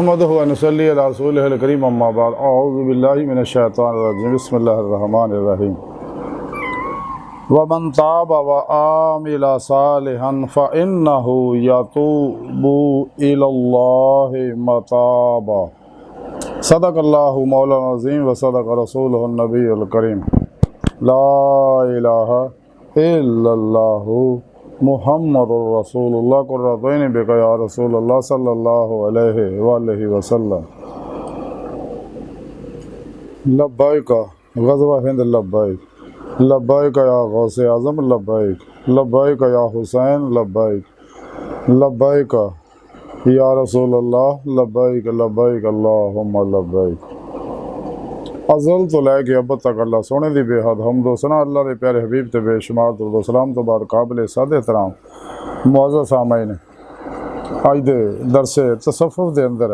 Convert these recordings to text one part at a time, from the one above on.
नहमदुहु व नसल्ली अला रसूलिहिल करीम अम्मा बाद अऊज़ु बिल्लाहि मिनश शैतानिर रजीम बिस्मिल्लाहिर रहमानिर रहीम वमन ताब व आमिला सालिहन फ़इन्नहु यतूबु इलल्लाहि मताबा सदक़ल्लाहु मौलाना अज़ीम व सदक़ रसूलुहुन नबियुल करीम ला इलाहा इल्लल्लाहु मुहम्मदुर रसूलुल्लाह कुर्रतैन बिका या रसूलल्लाह सल्लल्लाहु अलैहि वसल्लम लब्बैक ग़ज़वा हिंद लब्बैक लब्बैक या गौसे आज़म लब्बैक लब्बैक या हुसैन लब्बैक लब्बैक या रसूलल्लाह लब्बैक लब्बैक अल्लाहुम्मा लब्बैक। अज़ल तो लैके अब तक अल्लाह सोने दी बेहद हमदो सना अल्लाह के प्यारे हबीब ते बेशुमार दुरूद सलाम तो बाद काबिल सादे एहतराम मुअज़्ज़ज़ सामईन अज दे दरसे तसव्वुफ़ दे अंदर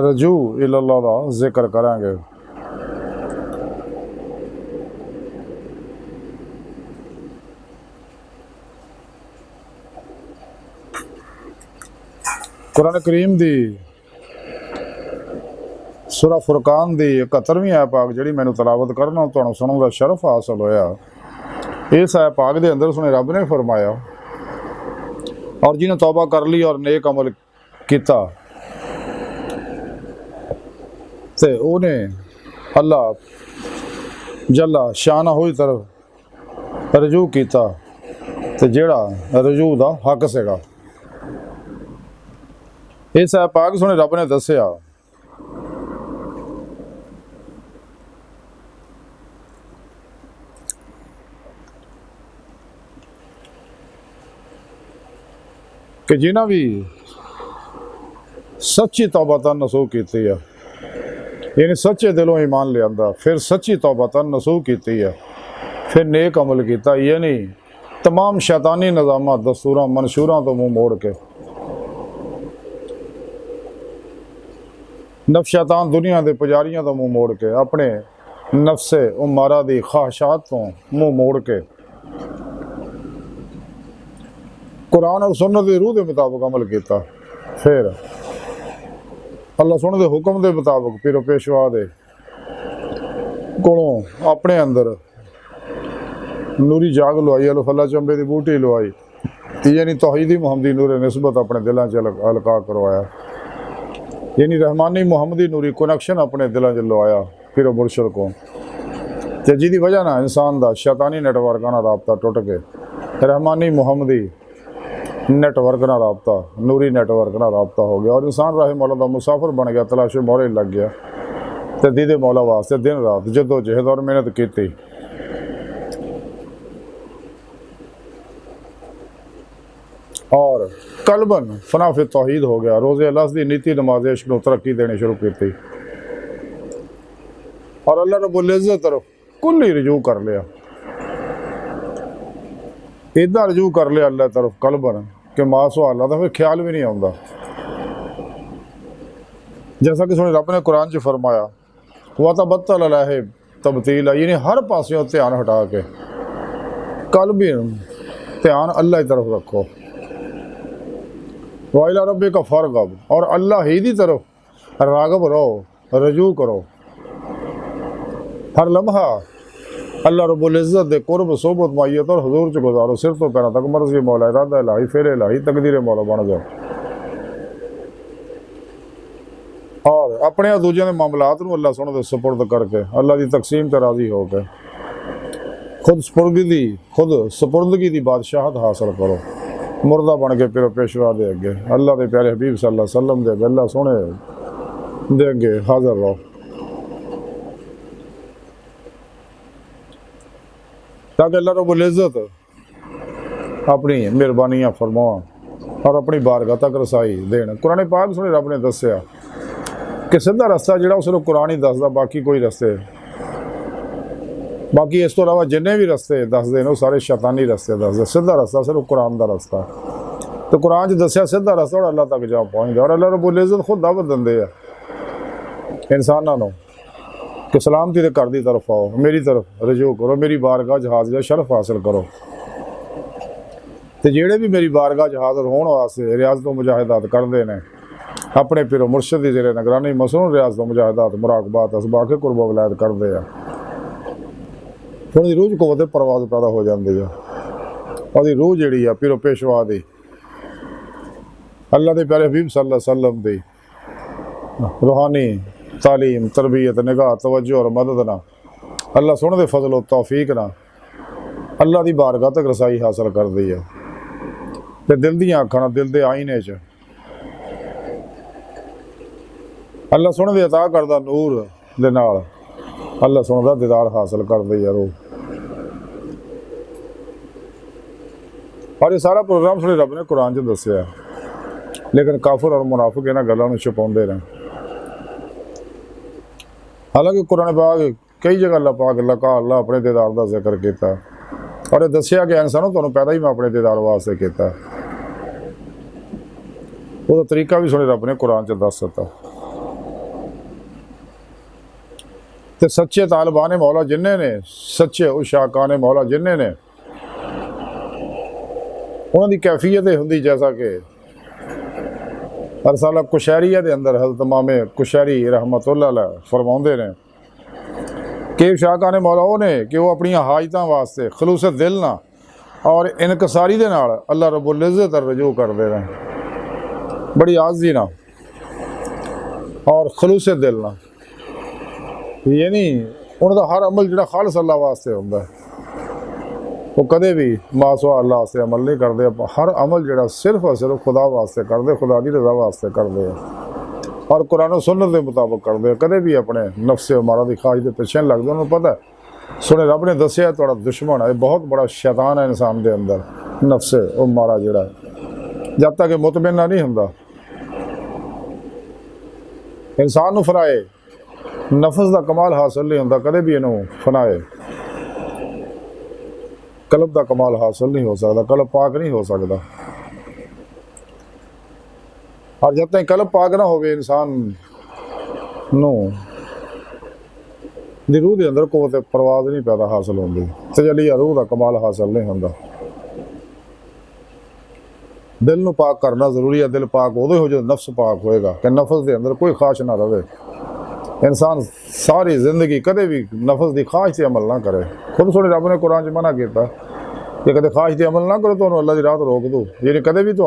रजू इलल्लाह दा जिक्र करांगे। कुरान करीम दी सूरा फुरकान दी 71वीं आयत पाक जिहड़ी मैनू तलावत करना तुहानू सुनने का शरफ हासिल होया। इस आयत पाक दे अंदर सुने रब ने फरमाया और जिन्हें तौबा कर ली और नेक अमल किया ते उन्हें अल्लाह जल्ला शाना हुई तरफ रजू किया ते जेड़ा रजू दा हक सेगा। इस आयत पाक सुने रब ने दस्सिया कि जिन्हें भी सच्ची तौबा नसूह की है यानी सच्चे दिलों ईमान लिया फिर सच्ची तौबा नसूह की है फिर नेक अमल किया यानी तमाम शैतानी निज़ाम दस्तूर मनशूर तो मुँह मोड़ के नफ शैतान दुनिया के पुजारियों तो मुँह मोड़ के अपने नफ्से उमारा दी ख्वाहिशात तो मुँह मोड़ के कुरान और सुन्नत की रूह के मुताबिक अमल किया फिर अल्लाह सुन दे हुक्म के मुताबिक पीरो पेशवा दे कोलों अपने अंदर नूरी जाग लवाई अल्फला चंबे की बूटी लवाई यानी तौहीदी मुहम्मदी नूर निस्बत अपने दिलों च अलका करवाया यानी रहमानी मुहम्मदी नूरी कनैक्शन अपने दिलों च लवाया पीरो मुर्शद को ते जिहदी वजह ना इंसान का शैतानी नेटवर्क ना राबता टुट के रहमानी मुहम्मदी नेटवर्क ना रबता नूरी नेटवर्क ना रबता हो गया और इंसान राह मौला का मुसाफिर बन गया तलाशे मोहरे लग गया तो दीदे मौला वास्ते दिन रात जदोजहद और मेहनत की और कलबन फनाफे तौहीद हो गया रोज़े अल्लाह की नीति नमाज इश्क को तरक्की देनी शुरू की और अल्लाह रब्बुल इज़्ज़त तरफ कुल ही रजू कर लिया इदा रजू कर लिया अल्लाह तरफ कलबन कि मां सुहाला तो फिर ख्याल भी नहीं आता जैसा कि सुने रब ने कुरान च फरमाया वह तबत्तल अलैहि तब्तील यानी हर पासों ध्यान हटा के कल भी ध्यान अल्लाह की तरफ रखो वाइला रब्बे का फरगब और अल्लाह ही की तरफ रागब रहो रजू करो हर लम्हा अल्लाह रब्बुल इज़्ज़त दे कुर्ब सोबत मायत और हजूर च गुजारो सिर तो पैरों तक मर्जी मौला इरादा इलाही फेर इलाही तकदीर मौला बन जाओ और अपने दूजे के मामलात नूं अल्लाह सुन दे सुपुर्द करके अल्लाह की तकसीम ते राजी हो के खुद सुपुर्दगी की बादशाहत हासिल करो मुर्दा बन के फिर पेशवा दे अगे अल्लाह के प्यारे हबीब सल्लल्लाहु अलैहि वसल्लम दे अल्लाह सोने दे अगे हाजिर रहो ताकि अल्लाह रब्बुल इज़्ज़त अपनी मेहरबानियाँ फरमावन और अपनी बारगाह तक रसाई देन। कुरान पाक सुने रब ने दस्सिया कि सीधा रस्ता जिहड़ा उस कुरान ही दसदा बाकी कोई रस्ते बाकी इस तो अलावा जिन्ने भी रस्ते दसदे ने सारे शैतानी रस्ते दसदे सीधा रस्ता सिर्फ कुरान का रस्ता तो कुरान च दस्सिया सीधा रस्ता और अल्लाह तक जा पहुँचदा और अल्लाह रब्बुल इज़्ज़त खुद दावत दिंदे आ इंसानां नूं कि सलामती दे घर की तरफ आओ मेरी तरफ रजू करो मेरी बारगाह जहाज का शरफ हासिल करो तो जेड़े भी मेरी बारगाह हाज़िर होने वास्ते रियाज़त मुजाहिदात करते हैं अपने पिरो मुर्शद की जेरे निगरानी मसनून रियाज तो मुजाहिदात मुराकबात असबाके कुर्ब वलायत करते हैं। थोड़ी रूह को परवाज पैदा हो जाती है और रूह जी है पिरो पेशवा की अल्लाह के प्यारे हबीब सल्लल्लाहु अलैहि वसल्लम की रूहानी तालीम तरबियत निगाह तवज्जो और मदद ना अल्लाह सुन दे फजल और तौफीक ना अल्लाह की बारगाह तक रसाई हासिल करती है। तो दिल दियाँ अखां दिल के आईने च अल्लाह सुन दे अता करदा नूर दे नाल अल्लाह सुनदा दीदार हासिल करदी है रूह। और ये सारा प्रोग्राम सुने रब ने कुरान च दस्सिया, लेकिन काफिर और मुनाफिक इन्हां गल्लां नूं छुपाउंदे ने। हालांकि कुरान पाक कई जगह अल्लाह पाक अल्लाह अपने दीदार का जिक्र किया और दस्सिया कि इंसानों तुहानूं पैदा ही मैं अपने दीदार वास्ते किया। वो तरीका भी सुने रब ने कुरान च दस दिता। तो सच्चे तालिबान मौला जिन्ने ने सच्चे उशाकान मौला जिन्ने ने उन्होंने कैफियत होंगी जैसा कि अरसाला कुशैरिया के अंदर हज़रत इमाम कुशैरी रहमतुल्लाह अलैह फरमाउंदे ने कि शाहकान मौला वो ने कि वो अपनी हाजतों वास्ते खलूस दिल ना और इनकसारी दे नाल अल्लाह रब्बुल इज़्ज़त रजू करते रहे, बड़ी आज़ी ना और खलूस दिल ना। ये नहीं उनका हर अमल जो खालस अल्लाह वास्ते होंदा है, वो कदे भी मासवा अल्लाह वास्ते अमल नहीं करते। हर अमल जो सिर्फ और सिर्फ खुदा वास्ते करते, खुदा की रजा वास्ते करते हैं और कुरान और सुन्नत के मुताबिक करते हैं। कदे भी अपने नफ्से मारा की ख्वाहिश के पिछे नहीं लगते। उन्होंने पता है सुने रब ने दसिया थोड़ा दुश्मन है, बहुत बड़ा शैतान है इंसान के अंदर नफ्से वो मारा जोड़ा जब तक मुतमिना नहीं होंदा इंसान नूं फनाए नफस का कमाल हासिल नहीं होंदा, कदे भी इनू फनाए कल्ब का कमाल हासिल नहीं हो सकता, कल्ब पाक नहीं हो सकता। और जब तक कल्ब पाक ना हो इंसान नू रूह के अंदर कोई परवाज नहीं पैदा हासिल होती, तजलिया रूह का कमाल हासिल नहीं होता। दिल नू पाक करना जरूरी है। दिल पाक उदो हो जो नफ्स पाक होएगा कि नफस के अंदर कोई ख्वाहिश ना रहे। इंसान सारी जिंदगी कदे भी नफस की ख्वाहिश से अमल ना करे। खुद सुने रब ने कुरान च मना किया कि कदे ख्वाहिश से अमल ना करो तो अल्लाह की राह तो रोक दो, यानी कदे भी तो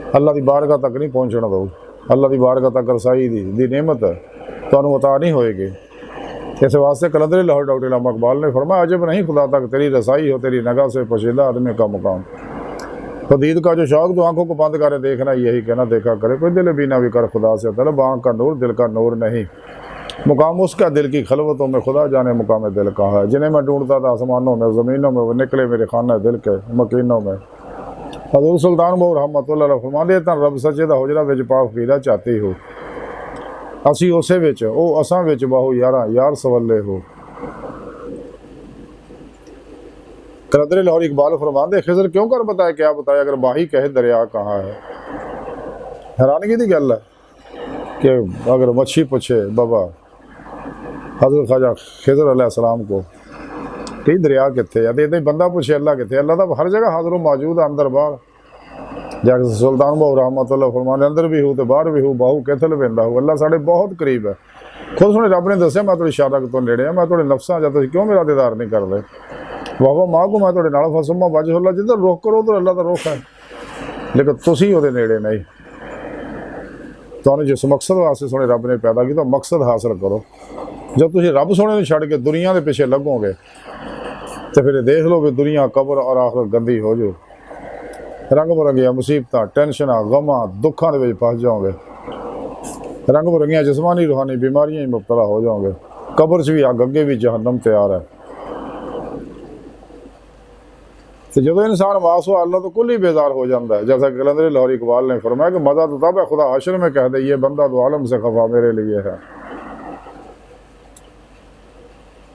अल्लाह की बारगाह तक नहीं पहुँचना दो। अल्लाह की बारगाह तक रसाई दी नेमत तो अता नहीं होएगी। इस वास्ते कलंदर लाहौर डॉक्टर इलामा इकबाल ने फरमाया अजब नहीं खुदा तक तेरी रसाई हो, तेरी नगाह से पोशीदा आदमी का मुकाम। खुदीद का जो शौक तो आंखों को बंद करे देखना, यही कहना देखा करे, कोई दिल बीना भी कर खुदा से तलब, आँख का नूर दिल का नूर नहीं, मुकाम उसका दिल की खलवतों में खुदा जाने मुकाम दिल का है। जिन्हें मैं ढूंढता था आसमानों में ज़मीनों में, वो निकले मेरे खाना दिल के मकीनों में। हज़रत सुल्तान बहु रहमतुल्लाह अलैह फरमांदे तां रब सच्चे दा हुजरा विच पाक फकीरा चाहती हो, असी उसे विच ओ असां विच बाहु यारा यार सवल्ले हो। कलंदर लाहौर इकबाल फरमांदे खिज़र क्यों कर बताए क्या बताया, अगर बाही कहे दरिया कहाँ है। हैरानगी की गल है कि अगर मच्छी पूछे बाबा हज़रत ख्वाजा खिज़र अलैहिस्सलाम को कि दरिया कितने है, तो बंदा पूछे अल्लाह कितने, अल्लाह तो हर जगह हाजिर मौजूद है, अंदर बाहर। जाके सुल्तान बहु रहमतुल्लाह फरमाने अंदर भी हो तो बाहर भी हो, बाहू कितने बंदा हो, अल्लाह साढ़े बहुत करीब है। खुद सुने रब ने दसिया मैं थोड़ी शारक तो नेड़े है, मैं थोड़े नफ्सा जा क्यों मेरा दीदार नहीं करते। वाह माँ को मैं थोड़े नाल फसुमा वज हो, जिधर रुख करो तो अल्लाह का रुख है, लेकिन तुसी वो नेड़े नहीं। तो जिस मकसद वास्ते सोने रब ने पैदा किया मकसद हासिल करो। जब तुम रब सोने छड़ के दुनिया के पिछे लगोगे तो फिर देख लो भी दुनिया कबर और आखिर गंदी हो जाओ, रंग बिरंगिया मुसीबत टेंशन गमां दुखों के फस जाओगे, रंग बिरंगिया जिसमानी रूहानी बीमारियां ही मुबतला हो जाओगे। कबर च भी अग अगे भी जहन्नम तैयार है। तो जो इंसान मास हुआ अल्लाह तो कुल ही बेजार हो जाता है। जैसा कि कलंदर लाहौर इकबाल ने फरमाया कि मज़ा तो तब है खुदा हशर में कह दे ये बंदा तो आलम से खफा मेरे लिए है।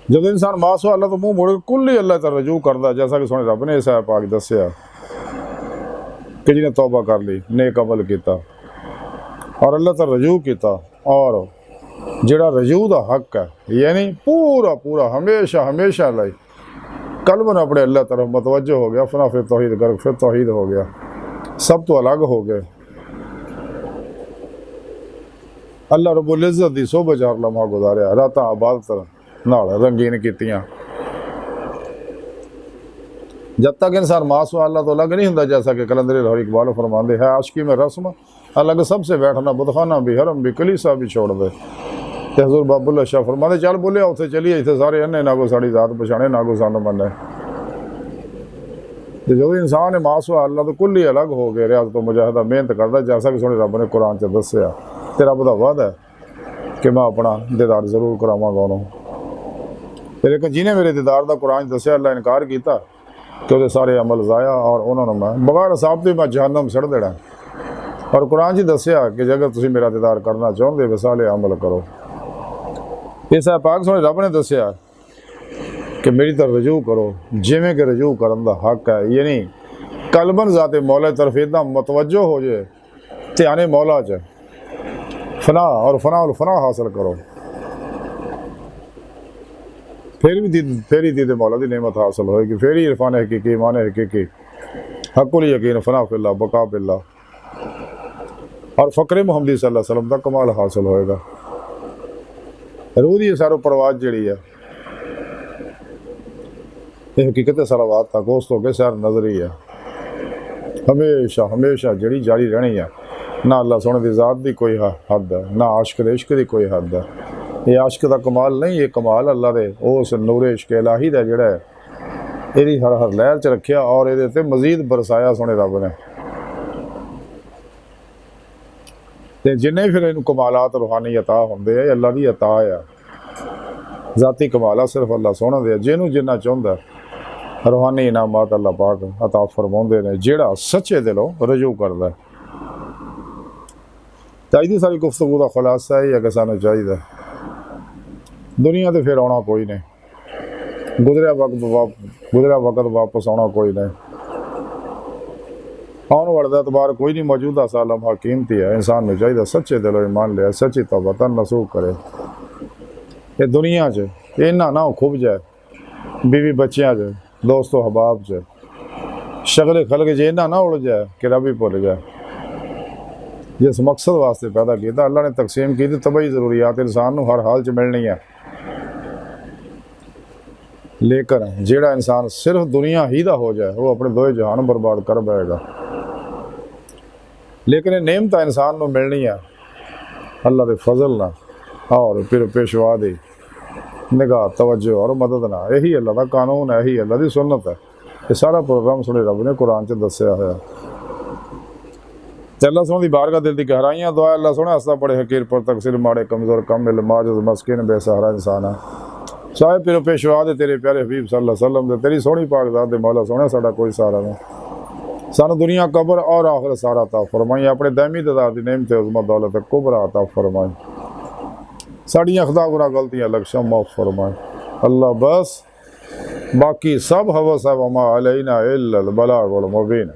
जब इंसान मास हुआ अल्लाह तो मुँह मोड़ कुल ही अल्लाह तक रजू करता, जैसा कि सोने रब ने इस पाक दसिया कि जिन्हें तौबा कर ली नेक अमल किया और अल्लाह तक रजू किया, और जिहड़ा रजू का हक है यानी पूरा पूरा हमेशा हमेशा लाई कल्बन अपने अल्लाह तरफ मतवज्जो हो गया, फना फिर तौहीद गर्क फिर तौहीद हो गया, सब तो अलग हो गए। अल्लाह रब्बुल इज़्ज़त दी सोबत च हर लम्हा गुजारिया, रातां इबादत नाल रंगीन कीतियां। जब तक इंसान मास व अल्लाह तो अलग नहीं होता, जैसा कि कलंदर लाहौरी इकबाल फरमाते है, आशिकी में रस्म अलग सबसे बैठना, बुतखाना भी, हरम भी, कलीसा भी छोड़ दे। ते हज़ूर बाबुल्ला शाह फरमाते चल बोले उत्थे चलिए, इतने सारे अन्ने ना को साड़ी जात पछाणे ना को सानू मन्ने। तो जो इंसान है मास व अल्लाह तो कुल ही अलग हो गए, रियाज तो मुजाहिदा मेहनत करता, जैसा कि सोने रब ने कुरान च दस्या। ते रब दा वादा है कि मैं अपना दीदार जरूर करावांगा उन्होंने। लेकिन जिन्हें मेरे दीदार का कुरान दस्या, अल्लाह इनकार किया कि वो सारे अमल ज़ाया और उन्होंने मैं बगैर हिसाब तो मैं जहन्नम सड़ देना। और कुरान जी दस्या कि अगर तुम मेरा दीदार करना चाहते विसाले अमल करो। इस पाक सोने रब ने दस्या कि मेरी तरफ रजू करो, जिमें कि रजू करन दा हक है, यानी कलबन ज़ाते मौला तरफ इतना मतवजो हो जाए, ध्याने मौला च फना और फना हासिल करो, फिर ही दीद मौला की नेमत हासिल होएगी, फिर ही इरफान हकीकी, ईमान हकीकी, हकुल यकीन, फना फिल्ला, बका फिल्ला और फ़क्र मुहम्मदी सल्लल्लाहु अलैहि वसल्लम का कमाल हासिल होएगा। रूह की सारो परवाज जी है, ये हकीकत सलावात तक उस तो के सैर नजरी है, हमेशा हमेशा जड़ी जारी रहनी है। ना अल्लाह सोने की ज़ात की कोई हद है, ना आशिक दे इश्क की कोई हद है। ये आशिक का कमाल नहीं, ये कमाल अल्लाह दे उस नूरे इश्क इलाही दा जिहड़ा है, इहदी हर हर लहर च रखिया और इहदे ते मजीद बरसाया सोने रब ने। ते जिन्ने फिर इनू कमालात रूहानी अता होंदे है, अल्लाह की अता है, ज़ाती कमाला सिर्फ अल्लाह सोने दे, जिन्हों जिन्ना चाहुंदा रूहानी इनामात अल्लाह पाक अता फरमाउंदे ने, जिहड़ा सच्चे दिलों रजू करदा है। अज की सारी गुफ्तगू का खुलासा यही है कि सानू चाहिए दुनिया तो फिर आना कोई नहीं, गुजरिया वक्त वापस आना कोई नहीं, आने वाले एतबार कोई नहीं, मौजूदा सा लम्हा कीमती है। इंसान में चाहिए सच्चे दिलों ईमान लिया, सच्ची तौबा तन नसूख करे। ये दुनिया च इन्ना ना खुब जाए, बीवी बच्चियां च, दोस्तों हबाब च, शगले खलक च इन्ना ना उड़ जाए कि रब ही भुल जाए। जिस मकसद वास्ते पैदा किया अल्लाह ने तकसीम की, तबई जरूरियात इंसान हर हाल च मिलनी है। लेकिन जेड़ा इंसान सिर्फ दुनिया ही दा हो जाए, वो अपने दो जहान बर्बाद कर बैठेगा। लेकिन नेमत इंसान को मिलनी है अल्लाह के फजल ना और फिर पेशवा दी निगाह तवज्जो और मदद ना। यही अल्लाह का कानून है, यही अल्लाह की सुन्नत है। ये सारा प्रोग्राम सुने रब ने कुरान च दस्या है। अल्लाह सोने की बारगाह दिल की गहराइयाँ दुआ अल्लाह सोने हंसदा बड़े हकीर पर तकसीर माड़े कमज़ोर कम इल्म माजिज़ मस्किन बेसहारा इंसान है। साहिब पिरो पेशवा दे तेरे प्यारे हबीब सल्लल्लाहु अलैहि वसल्लम दे, तेरी सोहनी पाक ज़ात दे मौला सोने साडा कोई सहारा नहीं। सानू दुनिया कब्र और आखिरत सारा अता फरमाई, अपने दैमी ददार दी नेमत उज़्मत दौलत कुबरा अता फरमाई, साड़ियाँ खुदा गुनाह गलतियाँ लक्ष्य माफ़ फरमाए। अल्लाह बस बाकी सब हवस है, वमा अलैना इल्लल बलागुल मुबीन।